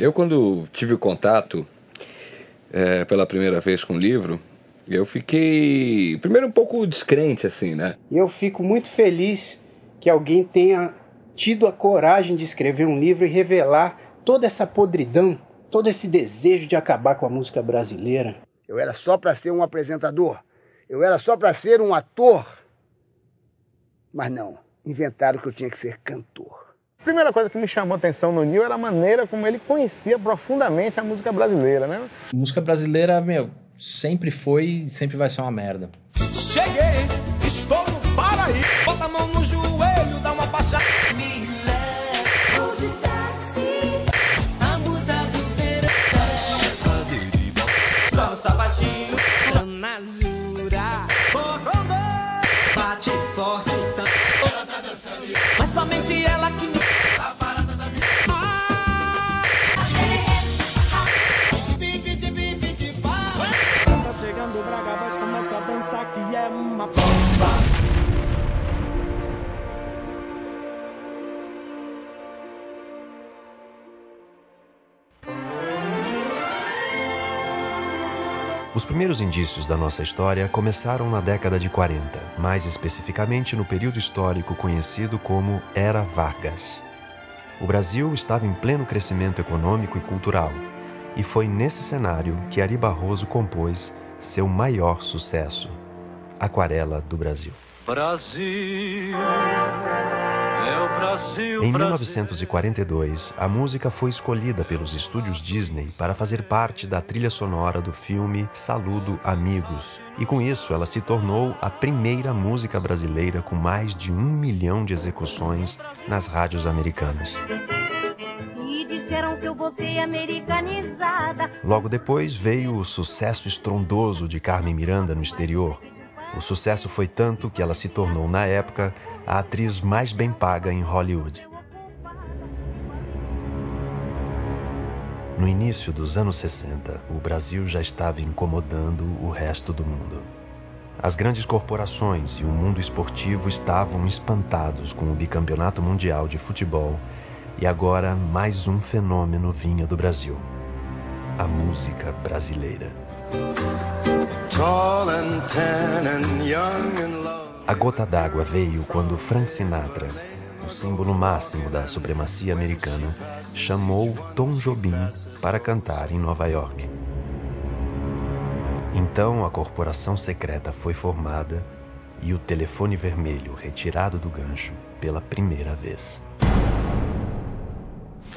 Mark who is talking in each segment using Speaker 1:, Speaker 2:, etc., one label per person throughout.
Speaker 1: Eu, quando tive contato pela primeira vez com o livro, eu fiquei, primeiro, um pouco descrente, assim, né?
Speaker 2: Eu fico muito feliz que alguém tenha tido a coragem de escrever um livro e revelar toda essa podridão, todo esse desejo de acabar com a música brasileira.
Speaker 3: Eu era só para ser um apresentador. Eu era só para ser um ator. Mas não, inventaram que eu tinha que ser cantor.
Speaker 4: A primeira coisa que me chamou a atenção no Nil era a maneira como ele conhecia profundamente a música brasileira, né?
Speaker 5: A música brasileira, sempre foi e sempre vai ser uma merda.
Speaker 6: Cheguei, estou no paraíso. Bota a mão no joelho, dá uma baixada. Me leva de táxi, a musa do verão. Só no sapatinho, na jura. Bate forte, mas somente ela que me...
Speaker 7: Chegando o Braga Boys, começa a dançar que é uma bomba.
Speaker 8: Os primeiros indícios da nossa história começaram na década de 40, mais especificamente no período histórico conhecido como Era Vargas. O Brasil estava em pleno crescimento econômico e cultural, e foi nesse cenário que Ari Barroso compôs seu maior sucesso, Aquarela do Brasil.
Speaker 9: Brasil, é o Brasil.
Speaker 8: Em 1942, a música foi escolhida pelos estúdios Disney para fazer parte da trilha sonora do filme Saludo Amigos. E com isso, ela se tornou a primeira música brasileira com mais de 1 milhão de execuções nas rádios americanas.
Speaker 10: Que eu voltei americanizada.
Speaker 8: Logo depois veio o sucesso estrondoso de Carmen Miranda no exterior. O sucesso foi tanto que ela se tornou, na época, a atriz mais bem paga em Hollywood. No início dos anos 60, o Brasil já estava incomodando o resto do mundo. As grandes corporações e o mundo esportivo estavam espantados com o bicampeonato mundial de futebol. E agora, mais um fenômeno vinha do Brasil: a música brasileira. A gota d'água veio quando Frank Sinatra, o símbolo máximo da supremacia americana, chamou Tom Jobim para cantar em Nova York. Então a corporação secreta foi formada e o telefone vermelho retirado do gancho pela primeira vez.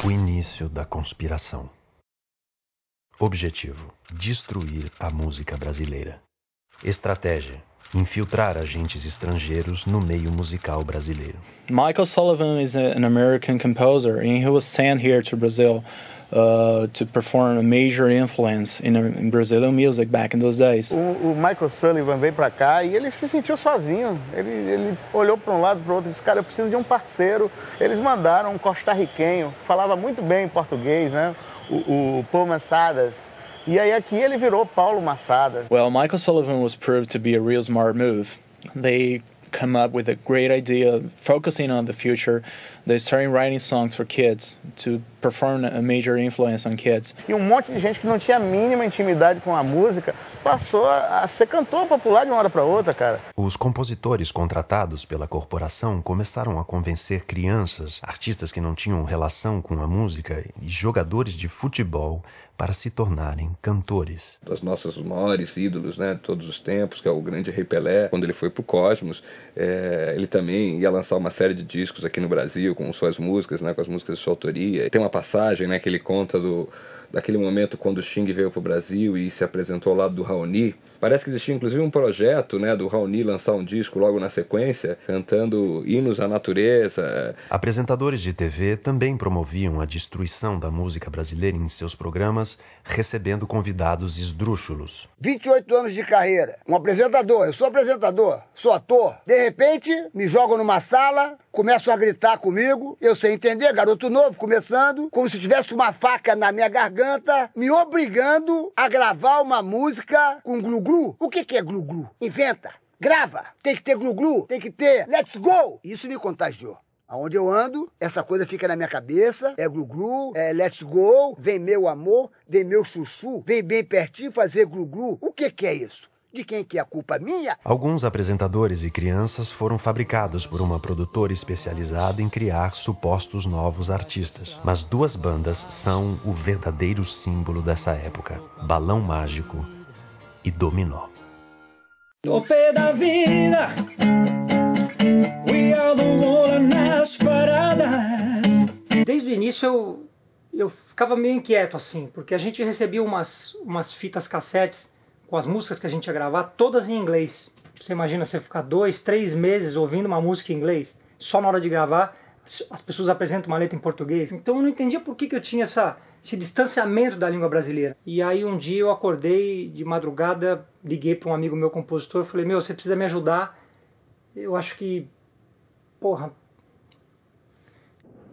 Speaker 8: O início da conspiração. Objetivo: destruir a música brasileira. Estratégia: infiltrar agentes estrangeiros no meio musical brasileiro.
Speaker 11: Michael Sullivan is an American composer, and he was sent here to Brazil to perform a major influence in Brazilian music back in those days.
Speaker 4: O Michael Sullivan veio para cá e ele se sentiu sozinho. Ele olhou para um lado e para o outro e disse: cara, eu preciso de um parceiro. Eles mandaram um costarriquenho, falava muito bem português, né? O Paul Massadas. E aí aqui ele virou Paulo Massadas.
Speaker 11: Well, Michael Sullivan was proved to be a real smart move. They come up with a great idea, focusing on the future. They started writing songs for kids to perform a major influence on kids.
Speaker 4: E um monte de gente que não tinha a mínima intimidade com a música passou a ser cantor popular de uma hora para outra, cara.
Speaker 8: Os compositores contratados pela corporação começaram a convencer crianças, artistas que não tinham relação com a música e jogadores de futebol para se tornarem cantores.
Speaker 1: Das nossos maiores ídolos, né, de todos os tempos, que é o grande Rei Pelé, quando ele foi pro Cosmos, ele também ia lançar uma série de discos aqui no Brasil com suas músicas, né, com as músicas de sua autoria. Tem uma passagem, né, que ele conta daquele momento quando o Sting veio pro Brasil e se apresentou ao lado do Raoni. Parece que existia inclusive um projeto, né, do Raoni lançar um disco logo na sequência, cantando hinos à natureza.
Speaker 8: Apresentadores de TV também promoviam a destruição da música brasileira em seus programas, recebendo convidados esdrúxulos.
Speaker 3: 28 anos de carreira, um apresentador, eu sou apresentador, sou ator. De repente, me jogam numa sala, começam a gritar comigo, eu sei entender, garoto novo, começando, como se tivesse uma faca na minha garganta, me obrigando a gravar uma música com glu-glu. O que é glu-glu? Inventa, grava, tem que ter glu-glu, tem que ter let's go. Isso me contagiou. Aonde eu ando, essa coisa fica na minha cabeça, é glu-glu, é let's go, vem meu amor, vem meu chuchu, vem bem pertinho fazer glu-glu. O que é isso? De quem que é a culpa minha?
Speaker 8: Alguns apresentadores e crianças foram fabricados por uma produtora especializada em criar supostos novos artistas. Mas duas bandas são o verdadeiro símbolo dessa época: Balão Mágico e Dominó.
Speaker 7: O pé da vida, we are the one nas paradas.
Speaker 12: Desde o início eu ficava meio inquieto assim, porque a gente recebia umas fitas cassetes com as músicas que a gente ia gravar, todas em inglês. Você imagina você ficar 2, 3 meses ouvindo uma música em inglês, só na hora de gravar as pessoas apresentam uma letra em português. Então eu não entendia por que eu tinha esse distanciamento da língua brasileira. E aí um dia eu acordei de madrugada, liguei para um amigo meu compositor, falei, meu, você precisa me ajudar, eu acho que, porra...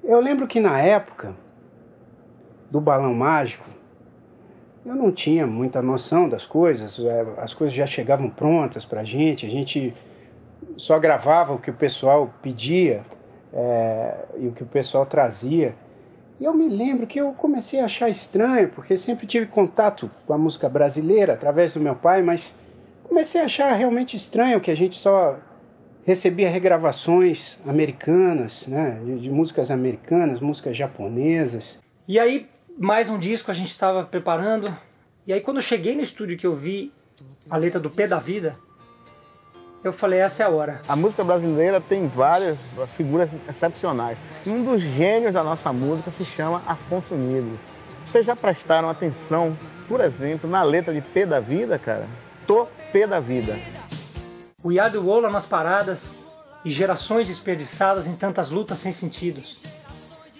Speaker 2: Eu lembro que na época do Balão Mágico, eu não tinha muita noção das coisas, as coisas já chegavam prontas pra gente, a gente só gravava o que o pessoal pedia e o que o pessoal trazia. E eu me lembro que eu comecei a achar estranho, porque sempre tive contato com a música brasileira através do meu pai, mas comecei a achar realmente estranho que a gente só recebia regravações americanas, né, de músicas americanas, músicas japonesas.
Speaker 12: E aí, mais um disco a gente estava preparando, e aí quando eu cheguei no estúdio que eu vi a letra do Pé da Vida, eu falei, essa é a hora.
Speaker 4: A música brasileira tem várias figuras excepcionais. Um dos gênios da nossa música se chama Afonso Negro. Vocês já prestaram atenção, por exemplo, na letra de Pé da Vida, cara? Tô Pé da Vida.
Speaker 12: We are the world nas paradas e gerações desperdiçadas em tantas lutas sem sentidos.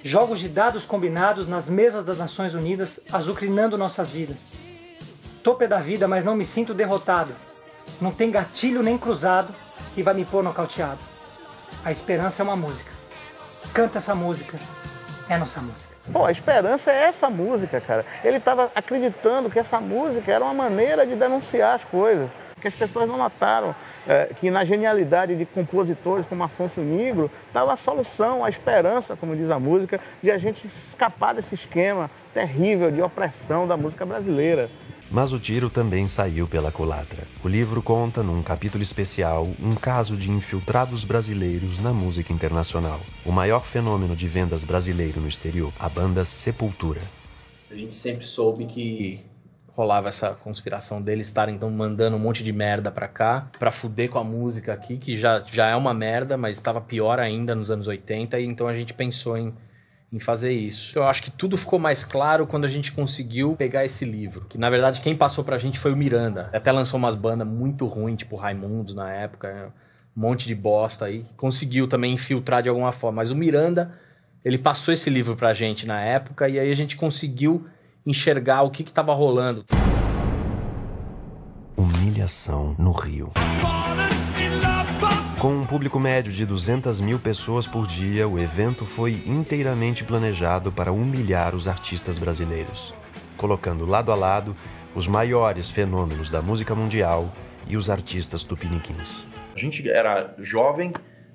Speaker 12: Jogos de dados combinados nas mesas das Nações Unidas, azucrinando nossas vidas. Tô pé da vida, mas não me sinto derrotado. Não tem gatilho nem cruzado que vai me pôr nocauteado. A esperança é uma música. Canta essa música. É nossa música.
Speaker 4: Pô, a esperança é essa música, cara. Ele estava acreditando que essa música era uma maneira de denunciar as coisas. Que as pessoas não notaram que na genialidade de compositores como Afonso Negro estava a solução, a esperança, como diz a música, de a gente escapar desse esquema terrível de opressão da música brasileira.
Speaker 8: Mas o tiro também saiu pela culatra. O livro conta, num capítulo especial, um caso de infiltrados brasileiros na música internacional. O maior fenômeno de vendas brasileiro no exterior, a banda Sepultura.
Speaker 5: A gente sempre soube que rolava essa conspiração deles estarem então mandando um monte de merda pra cá, pra fuder com a música aqui, que já é uma merda, mas estava pior ainda nos anos 80, e então a gente pensou em fazer isso. Eu acho que tudo ficou mais claro quando a gente conseguiu pegar esse livro, que na verdade quem passou pra gente foi o Miranda. Até lançou umas bandas muito ruins, tipo Raimundos na época, um monte de bosta aí, conseguiu também infiltrar de alguma forma, mas o Miranda, ele passou esse livro pra gente na época, e aí a gente conseguiu enxergar o que estava rolando.
Speaker 8: Humilhação no Rio. Com um público médio de 200 mil pessoas por dia, o evento foi inteiramente planejado para humilhar os artistas brasileiros, colocando lado a lado os maiores fenômenos da música mundial e os artistas tupiniquins.
Speaker 13: A gente era jovem,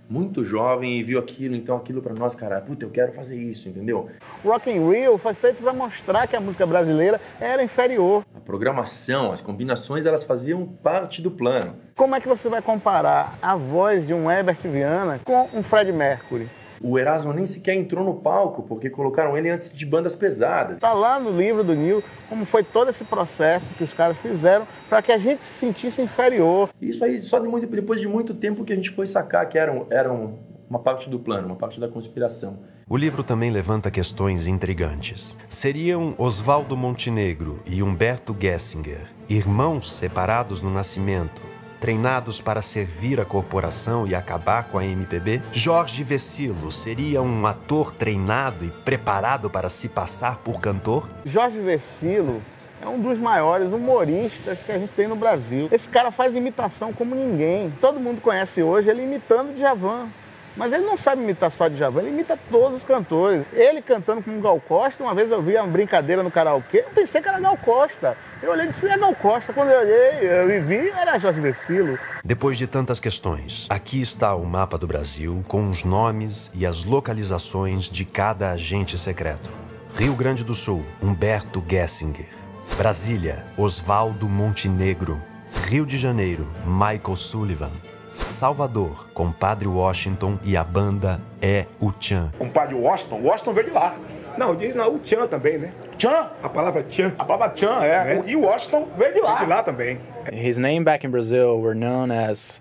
Speaker 13: muito jovem, e viu aquilo, então aquilo pra nós, cara, puta, eu quero fazer isso, entendeu?
Speaker 4: O Rock in Rio foi feito para mostrar que a música brasileira era inferior.
Speaker 13: A programação, as combinações, elas faziam parte do plano.
Speaker 4: Como é que você vai comparar a voz de um Herbert Viana com um Fred Mercury?
Speaker 13: O Erasmo nem sequer entrou no palco, porque colocaram ele antes de bandas pesadas.
Speaker 4: Está lá no livro do Neil como foi todo esse processo que os caras fizeram para que a gente se sentisse inferior.
Speaker 13: Isso aí só depois de muito tempo que a gente foi sacar que era uma parte do plano, uma parte da conspiração.
Speaker 8: O livro também levanta questões intrigantes. Seriam Oswaldo Montenegro e Humberto Gessinger irmãos separados no nascimento, treinados para servir a corporação e acabar com a MPB? Jorge Vecilo seria um ator treinado e preparado para se passar por cantor?
Speaker 4: Jorge Vecilo é um dos maiores humoristas que a gente tem no Brasil. Esse cara faz imitação como ninguém. Todo mundo conhece hoje ele imitando Djavan. Mas ele não sabe imitar só Djavan, ele imita todos os cantores. Ele cantando com o Gal Costa, uma vez eu vi uma brincadeira no karaokê, eu pensei que era Gal Costa. Eu olhei e disse, é Gal Costa. Quando eu olhei e vi, era Jorge Vecilo.
Speaker 8: Depois de tantas questões, aqui está o mapa do Brasil com os nomes e as localizações de cada agente secreto. Rio Grande do Sul, Humberto Gessinger. Brasília, Oswaldo Montenegro. Rio de Janeiro, Michael Sullivan. Salvador, Compadre Washington e a banda É o Tchan.
Speaker 14: Compadre Washington veio de lá. Não, o Tchan também, né? Tchan? A palavra Tchan. A palavra Tchan, é. E o Washington veio de lá. Veio de lá também.
Speaker 11: His name back in Brazil were known as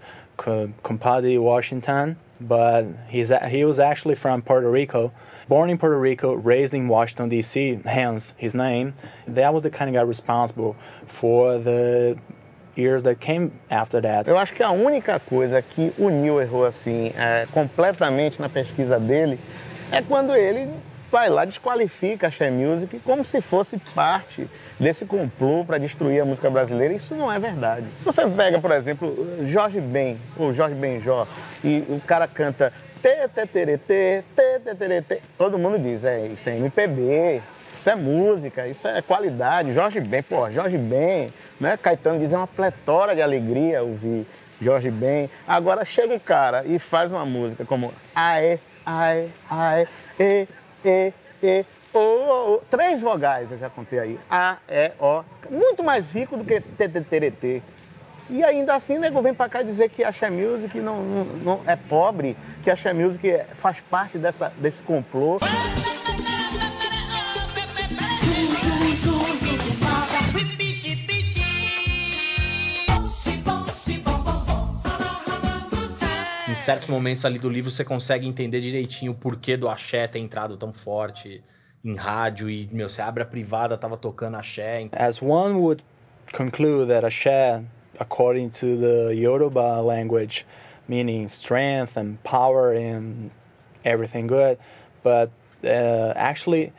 Speaker 11: Compadre Washington, but he was actually from Puerto Rico. Born in Puerto Rico, raised in Washington, D.C., hence his name. That was the kind of guy responsible for the years that came after that.
Speaker 4: Eu acho que a única coisa que o Neil errou assim, completamente na pesquisa dele, é quando ele vai lá, desqualifica a Axé Music como se fosse parte desse complô para destruir a música brasileira. Isso não é verdade. Se você pega, por exemplo, Jorge Ben, ou Jorge Benjó, e o cara canta todo mundo diz, isso é MPB, isso é música, isso é qualidade. Jorge Ben, né? Caetano diz, é uma pletora de alegria ouvir Jorge Ben. Agora chega o cara e faz uma música como ae, ae, ae, e, o. 3 vogais, eu já contei aí. A, E, O. Muito mais rico do que TTTRT. E ainda assim, o nego vem pra cá dizer que a Axé Music não é pobre, que a Axé Music faz parte desse complô.
Speaker 5: Em certos momentos ali do livro você consegue entender direitinho o porquê do axé ter entrado tão forte em rádio e, você abre a privada, tava tocando axé.
Speaker 11: As one would conclude that axé, according to the Yoruba language, meaning strength and power and everything good, but actually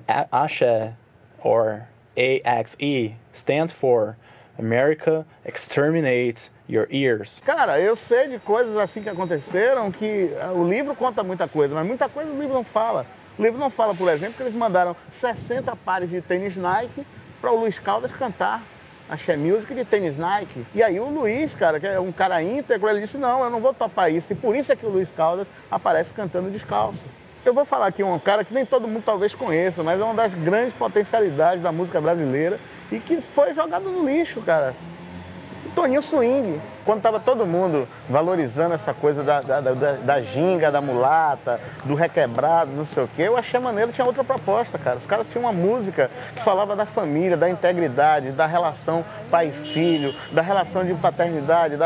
Speaker 11: axé, or AXE, stands for America Exterminates Your Ears.
Speaker 4: Cara, eu sei de coisas assim que aconteceram, que o livro conta muita coisa, mas muita coisa o livro não fala. O livro não fala, por exemplo, que eles mandaram 60 pares de tênis Nike para o Luiz Caldas cantar Axé Music de tênis Nike. E aí o Luiz, cara, que é um cara íntegro, ele disse, não, eu não vou topar isso. E por isso é que o Luiz Caldas aparece cantando descalço. Eu vou falar aqui um cara que nem todo mundo talvez conheça, mas é uma das grandes potencialidades da música brasileira e que foi jogado no lixo, cara. Toninho Swing. Quando estava todo mundo valorizando essa coisa da ginga, da mulata, do requebrado, não sei o quê, o Axé Maneiro tinha outra proposta, cara. Os caras tinham uma música que falava da família, da integridade, da relação pai e filho, da relação de paternidade,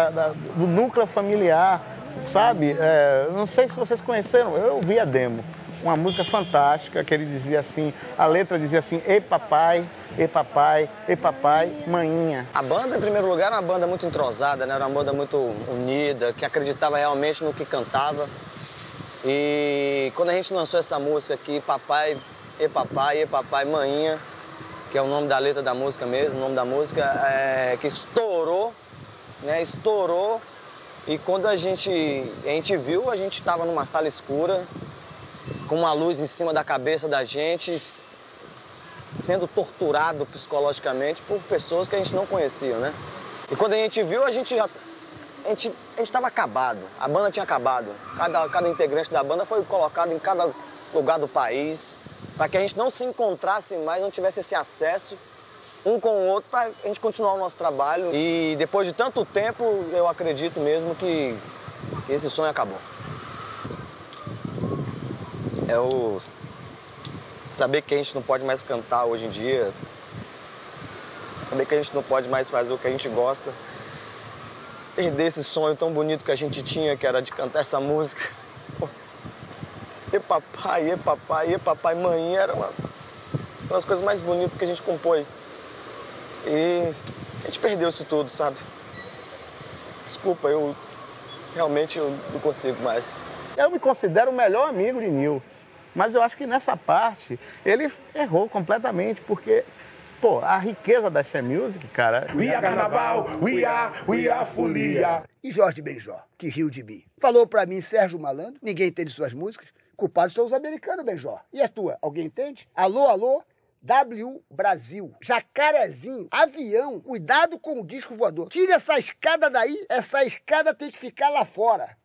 Speaker 4: do núcleo familiar, sabe? Não sei se vocês conheceram, eu vi a demo. Uma música fantástica, que ele dizia assim, a letra dizia assim, ei papai, maninha.
Speaker 15: A banda, em primeiro lugar, era uma banda muito entrosada, né? Era uma banda muito unida, que acreditava realmente no que cantava. E quando a gente lançou essa música aqui, papai, maninha, que é o nome da letra da música mesmo, o nome da música, que estourou, né? Estourou. E quando a gente viu, a gente estava numa sala escura, com uma luz em cima da cabeça da gente, sendo torturado psicologicamente por pessoas que a gente não conhecia, né? E quando a gente viu, a gente estava acabado, a banda tinha acabado. Cada integrante da banda foi colocado em cada lugar do país, para que a gente não se encontrasse mais, não tivesse esse acesso um com o outro, para a gente continuar o nosso trabalho. E depois de tanto tempo, eu acredito mesmo que esse sonho acabou. É o saber que a gente não pode mais cantar hoje em dia, saber que a gente não pode mais fazer o que a gente gosta, perder esse sonho tão bonito que a gente tinha, que era de cantar essa música. E papai, mãe, era uma das coisas mais bonitas que a gente compôs. E a gente perdeu isso tudo, sabe? Desculpa, eu realmente não consigo mais.
Speaker 4: Eu me considero o melhor amigo de Neil. Mas eu acho que nessa parte ele errou completamente, porque Pô, a riqueza da Axé Music, cara...
Speaker 14: We are carnaval, we are folia.
Speaker 3: E Jorge Benjó, que riu de mim. Falou pra mim, Sérgio Malandro, ninguém entende suas músicas, culpados são os americanos, Benjó. E a tua, alguém entende? Alô, alô? W Brasil, Jacarezinho, Avião, cuidado com o disco voador. Tire essa escada daí, essa escada tem que ficar lá fora.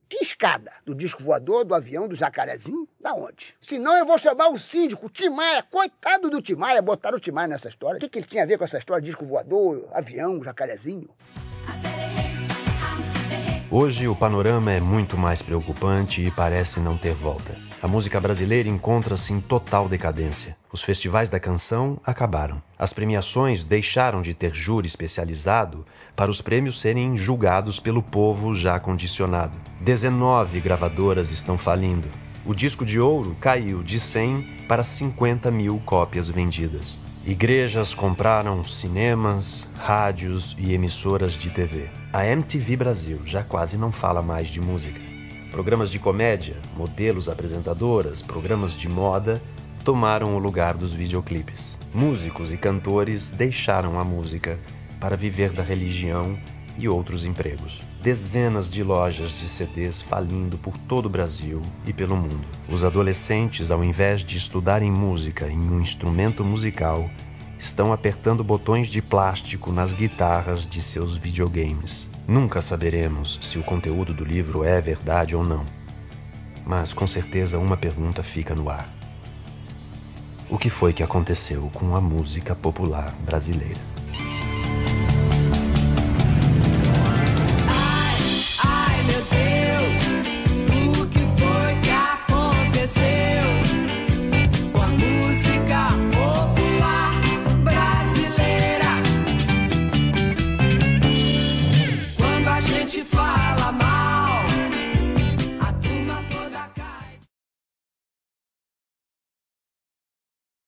Speaker 3: Que escada? Do disco voador, do avião, do Jacarezinho? Da onde? Senão eu vou chamar o síndico, o Timaya, coitado do Timaya, botaram o Timaya nessa história. O que ele tinha a ver com essa história de disco voador, avião, Jacarezinho?
Speaker 8: Hoje o panorama é muito mais preocupante e parece não ter volta. A música brasileira encontra-se em total decadência. Os festivais da canção acabaram. As premiações deixaram de ter júri especializado para os prêmios serem julgados pelo povo já condicionado. 19 gravadoras estão falindo. O disco de ouro caiu de 100 para 50 mil cópias vendidas. Igrejas compraram cinemas, rádios e emissoras de TV. A MTV Brasil já quase não fala mais de música. Programas de comédia, modelos apresentadoras, programas de moda tomaram o lugar dos videoclipes. Músicos e cantores deixaram a música para viver da religião e outros empregos. Dezenas de lojas de CDs falindo por todo o Brasil e pelo mundo. Os adolescentes, ao invés de estudarem música em um instrumento musical, estão apertando botões de plástico nas guitarras de seus videogames. Nunca saberemos se o conteúdo do livro é verdade ou não. Mas, com certeza, uma pergunta fica no ar. O que foi que aconteceu com a música popular brasileira?